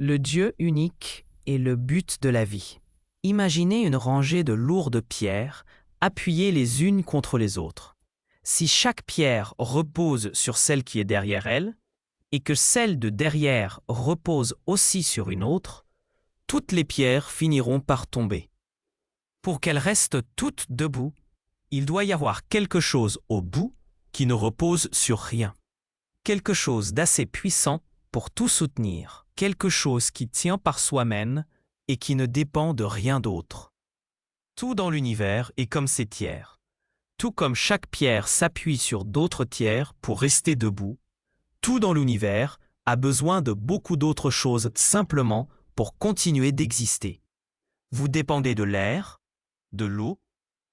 Le Dieu unique est le but de la vie. Imaginez une rangée de lourdes pierres appuyées les unes contre les autres. Si chaque pierre repose sur celle qui est derrière elle, et que celle de derrière repose aussi sur une autre, toutes les pierres finiront par tomber. Pour qu'elles restent toutes debout, il doit y avoir quelque chose au bout qui ne repose sur rien. Quelque chose d'assez puissant pour tout soutenir, quelque chose qui tient par soi-même et qui ne dépend de rien d'autre. Tout dans l'univers est comme ces tiers. Tout comme chaque pierre s'appuie sur d'autres tiers pour rester debout, tout dans l'univers a besoin de beaucoup d'autres choses simplement pour continuer d'exister. Vous dépendez de l'air, de l'eau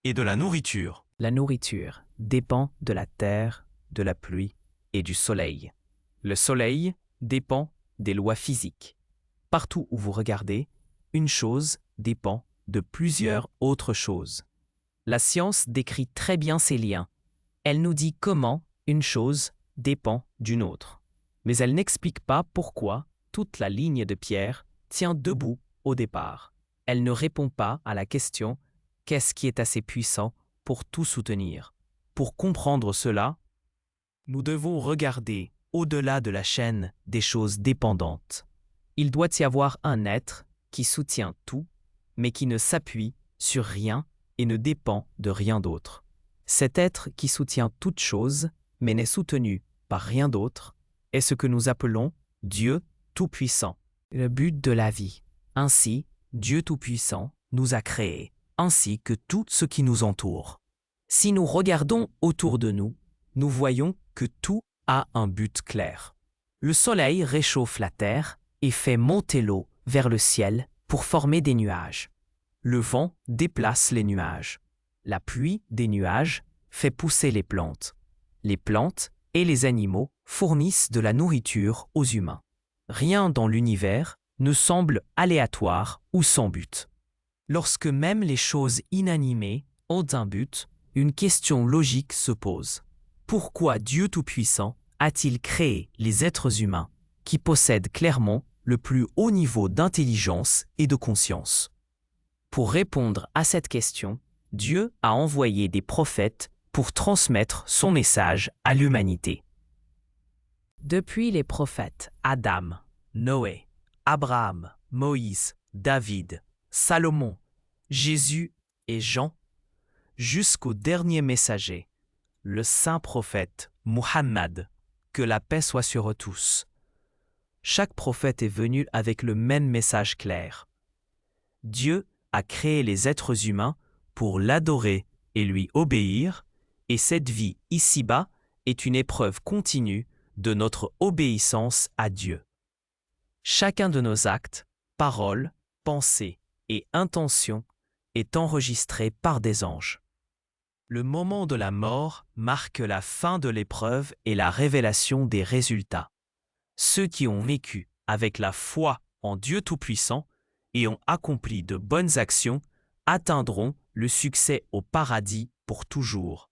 et de la nourriture. La nourriture dépend de la terre, de la pluie et du soleil. Le soleil dépend des lois physiques. Partout où vous regardez, une chose dépend de plusieurs autres choses. La science décrit très bien ces liens. Elle nous dit comment une chose dépend d'une autre. Mais elle n'explique pas pourquoi toute la ligne de pierre tient debout au départ. Elle ne répond pas à la question « qu'est-ce qui est assez puissant pour tout soutenir ?» Pour comprendre cela, nous devons regarder au-delà de la chaîne des choses dépendantes. Il doit y avoir un être qui soutient tout, mais qui ne s'appuie sur rien et ne dépend de rien d'autre. Cet être qui soutient toute chose, mais n'est soutenu par rien d'autre, est ce que nous appelons Dieu Tout-Puissant. Le but de la vie. Ainsi, Dieu Tout-Puissant nous a créés, ainsi que tout ce qui nous entoure. Si nous regardons autour de nous, nous voyons que tout a un but clair. Le soleil réchauffe la terre et fait monter l'eau vers le ciel pour former des nuages. Le vent déplace les nuages. La pluie des nuages fait pousser les plantes. Les plantes et les animaux fournissent de la nourriture aux humains. Rien dans l'univers ne semble aléatoire ou sans but. Lorsque même les choses inanimées ont un but, une question logique se pose. Pourquoi Dieu Tout-Puissant a-t-il créé les êtres humains qui possèdent clairement le plus haut niveau d'intelligence et de conscience? Pour répondre à cette question, Dieu a envoyé des prophètes pour transmettre son message à l'humanité. Depuis les prophètes Adam, Noé, Abraham, Moïse, David, Salomon, Jésus et Jean, jusqu'au dernier messager, le saint prophète Muhammad, que la paix soit sur eux tous. Chaque prophète est venu avec le même message clair. Dieu a créé les êtres humains pour l'adorer et lui obéir, et cette vie ici-bas est une épreuve continue de notre obéissance à Dieu. Chacun de nos actes, paroles, pensées et intentions est enregistré par des anges. Le moment de la mort marque la fin de l'épreuve et la révélation des résultats. Ceux qui ont vécu avec la foi en Dieu Tout-Puissant et ont accompli de bonnes actions atteindront le succès au paradis pour toujours.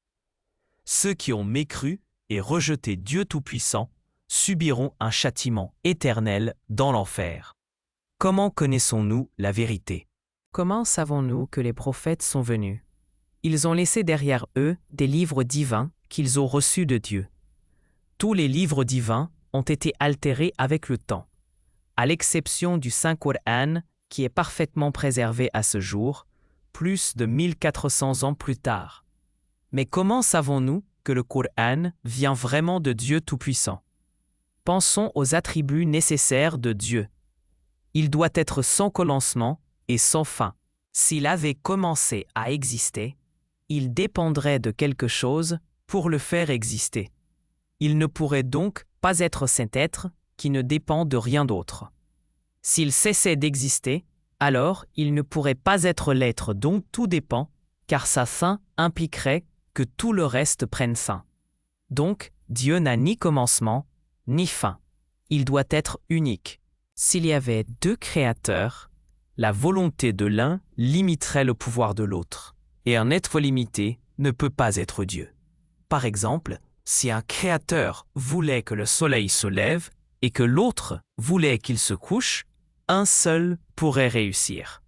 Ceux qui ont mécru et rejeté Dieu Tout-Puissant subiront un châtiment éternel dans l'enfer. Comment connaissons-nous la vérité? Comment savons-nous que les prophètes sont venus? Ils ont laissé derrière eux des livres divins qu'ils ont reçus de Dieu. Tous les livres divins ont été altérés avec le temps, à l'exception du Saint-Coran qui est parfaitement préservé à ce jour, plus de 1400 ans plus tard. Mais comment savons-nous que le Coran vient vraiment de Dieu Tout-Puissant? Pensons aux attributs nécessaires de Dieu. Il doit être sans commencement et sans fin. S'il avait commencé à exister, il dépendrait de quelque chose pour le faire exister. Il ne pourrait donc pas être cet être qui ne dépend de rien d'autre. S'il cessait d'exister, alors il ne pourrait pas être l'être dont tout dépend, car sa fin impliquerait que tout le reste prenne fin. Donc, Dieu n'a ni commencement, ni fin. Il doit être unique. S'il y avait deux créateurs, la volonté de l'un limiterait le pouvoir de l'autre, et un être limité ne peut pas être Dieu. Par exemple, si un créateur voulait que le soleil se lève et que l'autre voulait qu'il se couche, un seul pourrait réussir.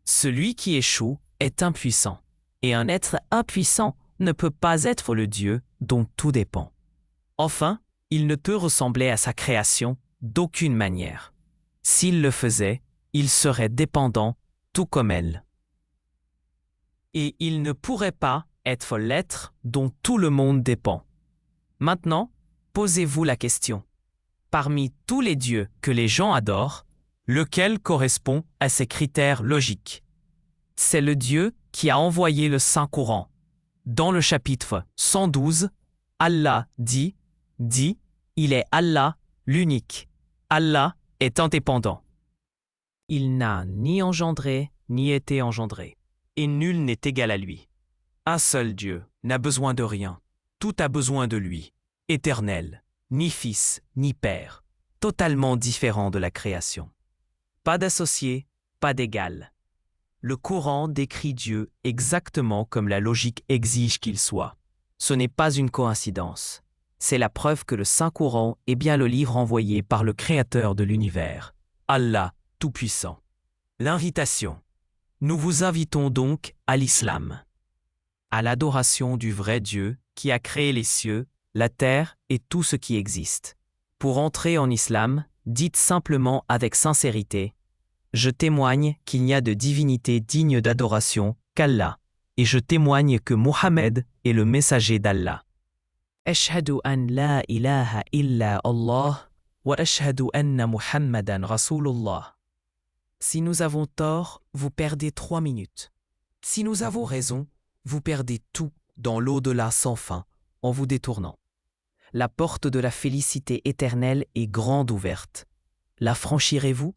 Celui qui échoue est impuissant, et un être impuissant ne peut pas être le Dieu dont tout dépend. Enfin, il ne peut ressembler à sa création d'aucune manière. S'il le faisait, il serait dépendant, tout comme elle. Et il ne pourrait pas être l'être dont tout le monde dépend. Maintenant, posez-vous la question. Parmi tous les dieux que les gens adorent, lequel correspond à ces critères logiques? C'est le Dieu qui a envoyé le Saint-Coran. Dans le chapitre 112, Allah dit, il est Allah, l'unique. Allah est indépendant. Il n'a ni engendré, ni été engendré. Et nul n'est égal à lui. Un seul Dieu n'a besoin de rien. Tout a besoin de lui. Éternel, ni fils, ni père. Totalement différent de la création. Pas d'associé, pas d'égal. Le Coran décrit Dieu exactement comme la logique exige qu'il soit. Ce n'est pas une coïncidence. C'est la preuve que le Saint-Coran est bien le livre envoyé par le Créateur de l'univers, Allah Tout-Puissant. L'invitation. Nous vous invitons donc à l'islam, à l'adoration du vrai Dieu qui a créé les cieux, la terre et tout ce qui existe. Pour entrer en islam, dites simplement avec sincérité: je témoigne qu'il n'y a de divinité digne d'adoration qu'Allah, et je témoigne que Mohammed est le messager d'Allah. Ashhadu an la ilaha illa Allah wa ashhadu anna Muhammadan Rasulullah. Si nous avons tort, vous perdez 3 minutes. Si nous avons raison, vous perdez tout dans l'au-delà sans fin, en vous détournant. La porte de la félicité éternelle est grande ouverte. La franchirez-vous?